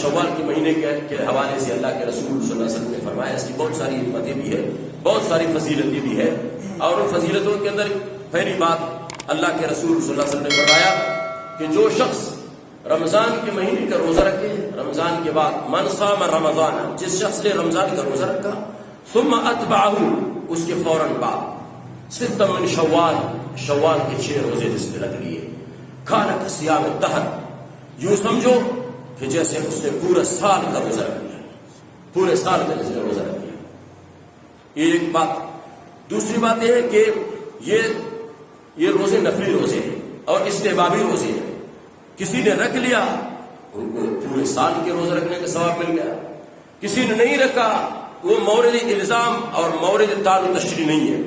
شوال کے مہینے کے حوالے سے اللہ کے رسول صلی اللہ علیہ وسلم نے فرمایا اس کی بہت ساری حکمتیں بھی ہے، بہت ساری فضیلتیں بھی ہے. اور ان فضیلتوں کے اندر پہلی بات اللہ کے رسول صلی اللہ علیہ وسلم نے فرمایا کہ جو شخص رمضان کے مہینے کا روزہ رکھے، رمضان کے بعد من صام رمضان، جس شخص نے رمضان کا روزہ رکھا، ثم اتبعہ، اس کے فوراً بعد ست من شوال، شوال کے 6 روزے جس نے رکھ لیے، کھانا کا صیام الدہر، یوں سمجھو کہ جیسے اس نے پورے سال کا روزہ رکھ لیا، پورے سال کا جس نے روزہ رکھ لیا. یہ ایک بات. دوسری بات یہ ہے کہ یہ روزے نفلی روزے ہیں اور استحبابی روزے ہیں. کسی نے رکھ لیا ان کو پورے سال کے روزہ رکھنے کا ثواب مل گیا، کسی نے نہیں رکھا وہ مورد الزام اور مورد تعال و تشریح نہیں ہے،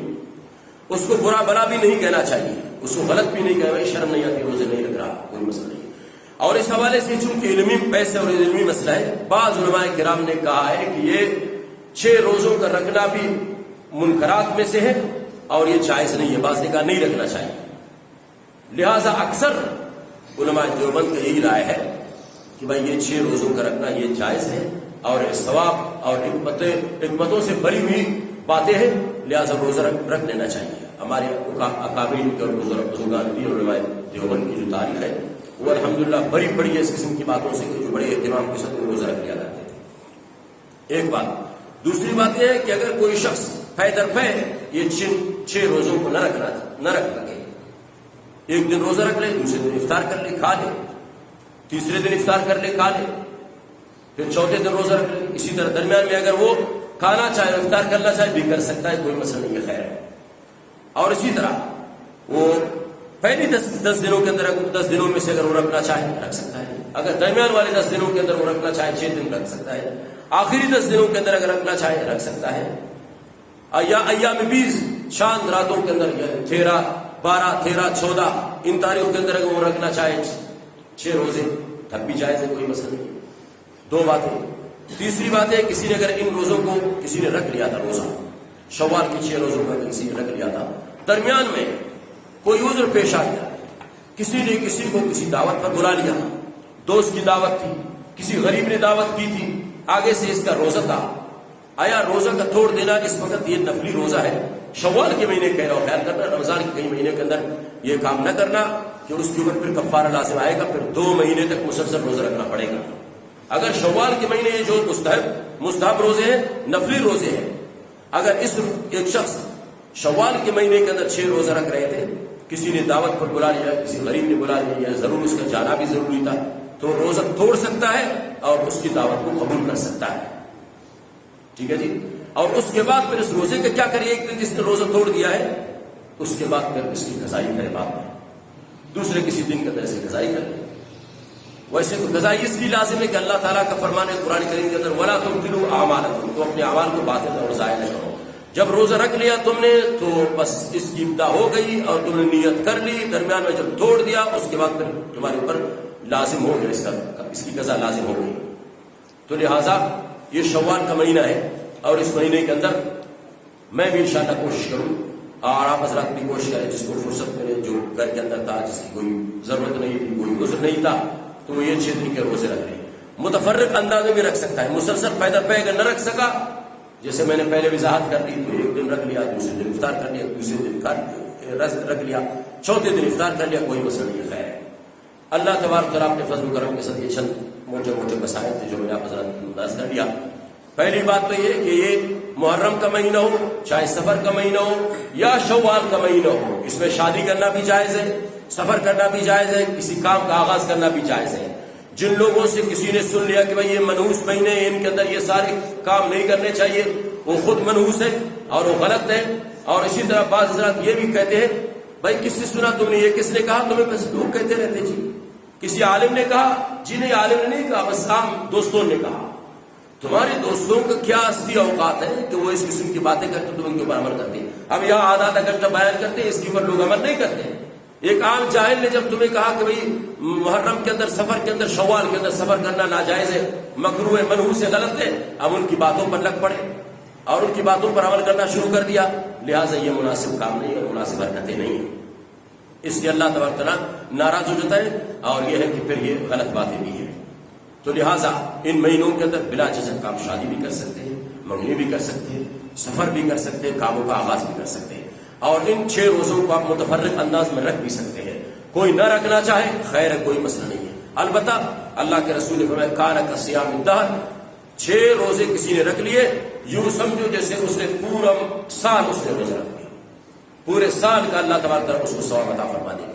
اس کو برا بلا بھی نہیں کہنا چاہیے، اس کو غلط بھی نہیں کہنا، شرم نہیں آتی روزے نہیں رکھ رہا، کوئی مسئلہ نہیں. اور اس حوالے سے چونکہ علمی پیسے اور علمی مسئلہ ہے، بعض علماء کرام نے کہا ہے کہ یہ 6 روزوں کا رکھنا بھی منکرات میں سے ہے اور یہ جائز نہیں ہے. بعض نے کہا نہیں رکھنا چاہیے. لہذا اکثر علماء دیوبند کا یہی رائے ہے کہ بھائی یہ 6 روزوں کا رکھنا یہ جائز ہے اور ثواب اور حکمتوں سے بری ہوئی باتیں ہیں، لہذا روزہ رکھ لینا چاہیے. ہمارے اکابرین کے اور بزرگان بھی علماء دیوبند کی جو تاریخ ہے وہ الحمدللہ بری پڑی ہے اس قسم کی باتوں سے کہ جو بڑے اہتمام کے ساتھ وہ روزہ رکھ لیا کرتے تھے. ایک بات. دوسری بات یہ ہے کہ اگر کوئی شخص پے در پے یہ 6 روزوں کو نہ رکھ سکے، ایک دن روزہ رکھ لے، دوسرے دن افطار کر لے کھا لے، تیسرے دن افطار کر لے کھا لے، پھر چوتھے دن روزہ رکھ لے، اسی طرح درمیان میں اگر وہ کھانا چاہے افطار کرنا چاہے بھی کر سکتا ہے، کوئی مسئلہ نہیں ہے، خیر ہے. اور اسی طرح وہ پہلی 10 دنوں کے اندر 10 دنوں میں سے اگر وہ رکھنا چاہے رکھ سکتا ہے، اگر درمیان والے 10 دنوں کے اندر وہ رکھنا چاہے 6 دن رکھ سکتا ہے، آخری 10 دنوں کے اندر اگر رکھنا چاہے رکھ سکتا ہے. یا ایام 20 چاند راتوں کے اندر 13 12 13 14 ان تاریخوں کے اندر اگر وہ رکھنا چاہے 6 روزے تب بھی جائز ہے، کوئی مسئلہ نہیں. 2 باتیں. تیسری بات ہے کسی نے اگر ان روزوں کو کسی نے رکھ لیا تھا، روزہ شوال کے 6 روزوں کا کسی نے رکھ لیا تھا، درمیان میں کوئی عذر پیش آ گیا، کسی نے کسی کو کسی دعوت پر بلا لیا، دوست کی دعوت تھی، کسی غریب نے دعوت کی تھی، آگے سے اس کا روزہ تھا، آیا روزہ کا توڑ دینا اس وقت یہ نفلی روزہ ہے، شوال کے مہینے کہہ رہا خیال کرنا، رمضان کے کئی مہینے کے اندر یہ کام نہ کرنا کہ اس کے اوپر پھر کفارہ لازم آئے گا، پھر 2 مہینے تک مسلسل روزہ رکھنا پڑے گا. اگر شوال کے مہینے یہ جو مستحب روزے ہیں، نفلی روزے ہیں، اگر ایک شخص شوال کے مہینے کے اندر 6 روزہ رکھ رہے تھے، کسی نے دعوت پر بلا لیا، کسی غریب نے بلا لیا، یا ضرور اس کا جانا بھی ضروری تھا، تو روزہ توڑ سکتا ہے اور اس کی دعوت کو قبول کر سکتا ہے. ٹھیک ہے جی. اور اس کے بعد پھر اس روزے کا کیا کریے، ایک دن جس نے روزہ توڑ دیا ہے اس کے بعد پھر اس کی قضائی کرے، بعد میں دوسرے کسی دن کے اندر سے قضائی کرے. ویسے تو قضائی اس لیے لازم ہے کہ اللہ تعالیٰ کا فرمان ہے قرآن کریم کے اندر وَلَا تُبْطِلُوا أَعْمَالَكُمْ، تو اپنے اعمال کو باطل اور ضائع نہ کرو. جب روزہ رکھ لیا تم نے تو بس اس کی ابتدا ہو گئی اور تم نے نیت کر لی، درمیان میں جب توڑ دیا اس کے بعد پھر تمہارے اوپر لازم ہو گیا، اس کی قضا لازم ہو گئی. تو لہٰذا یہ شوال کا مہینہ ہے اور اس مہینے کے اندر میں بھی انشاءاللہ کوشش کروں اور آپ حضرات بھی کوشش کریں، جس کو فرصت ملے، جو گھر کے اندر تھا، جس کی کوئی ضرورت نہیں تھی، کوئی عذر نہیں تھا، تو وہ یہ 6 دن کے روزے رکھ لیں. متفرق انداز میں بھی رکھ سکتا ہے، مسلسل پیدا پہ اگر نہ رکھ سکا، جیسے میں نے پہلے وضاحت کر دی، تو ایک دن رکھ لیا، دوسرے دن افطار کر لیا، تیسرے دن رکھ لیا، چوتھے دن افطار کر لیا، کوئی مسئلہ نہیں. خیر ہے. اللہ تبارک تعالیٰ اپنے فضل و کرم کے ساتھ یہ چند موٹے مسائل تھے جو میں نے آپ حضرات کو انداز کر لیا. پہلی بات تو یہ کہ یہ محرم کا مہینہ ہو، چاہے سفر کا مہینہ ہو یا شوال کا مہینہ ہو، اس میں شادی کرنا بھی جائز ہے، سفر کرنا بھی جائز ہے، کسی کام کا آغاز کرنا بھی جائز ہے. جن لوگوں سے کسی نے سن لیا کہ بھائی یہ منحوس مہینے ہیں، ان کے اندر یہ سارے کام نہیں کرنے چاہیے، وہ خود منحوس ہے اور وہ غلط ہے. اور اسی طرح بعض حضرات یہ بھی کہتے ہیں بھائی کس سے سنا تم نے، یہ کس نے کہا تمہیں؟ بس لوگ کہتے رہتے جی، کسی عالم نے کہا جی، نہیں عالم نے نہیں کہا، بس عام دوستوں نے کہا. تمہارے دوستوں کا کیا اصلی اوقات ہے کہ وہ اس قسم کی باتیں کرتے تم ان کے اوپر عمل کرتے ہیں؟ ہم یہاں آدھا گھنٹہ بیان کرتے ہیں، اس کے اوپر لوگ عمل نہیں کرتے. ایک عام جاہل نے جب تمہیں کہا کہ بھئی محرم کے اندر، سفر کے اندر، شوال کے اندر سفر کرنا ناجائز ہے، مکروہ ہے، منحوس ہے، غلط ہے، اب ان کی باتوں پر لگ پڑے اور ان کی باتوں پر عمل کرنا شروع کر دیا. لہٰذا یہ مناسب کام نہیں ہے، مناسب حرکتیں نہیں ہیں. اس لیے اللہ تبارک تعالیٰ ناراض ہو جاتا ہے اور یہ ہے کہ پھر یہ غلط باتیں بھی ہیں. تو لہٰذا ان مہینوں کے اندر بلا جھجک آپ شادی بھی کر سکتے ہیں، منگنی بھی کر سکتے ہیں، سفر بھی کر سکتے ہیں، کاموں کا آغاز بھی کر سکتے ہیں، اور ان 6 روزوں کو آپ متفرق انداز میں رکھ بھی سکتے ہیں۔ کوئی نہ رکھنا چاہے خیر ہے، کوئی مسئلہ نہیں ہے۔ البتہ اللہ کے رسول نے فرمایا کان کصیام الدہر، 6 روزے کسی نے رکھ لیے یوں سمجھو جیسے اس نے پورا سال اس نے روزہ رکھ لیا، پورے سال کا اللہ تبارک و تعالیٰ اس کو ثواب عطا فرما دے گا۔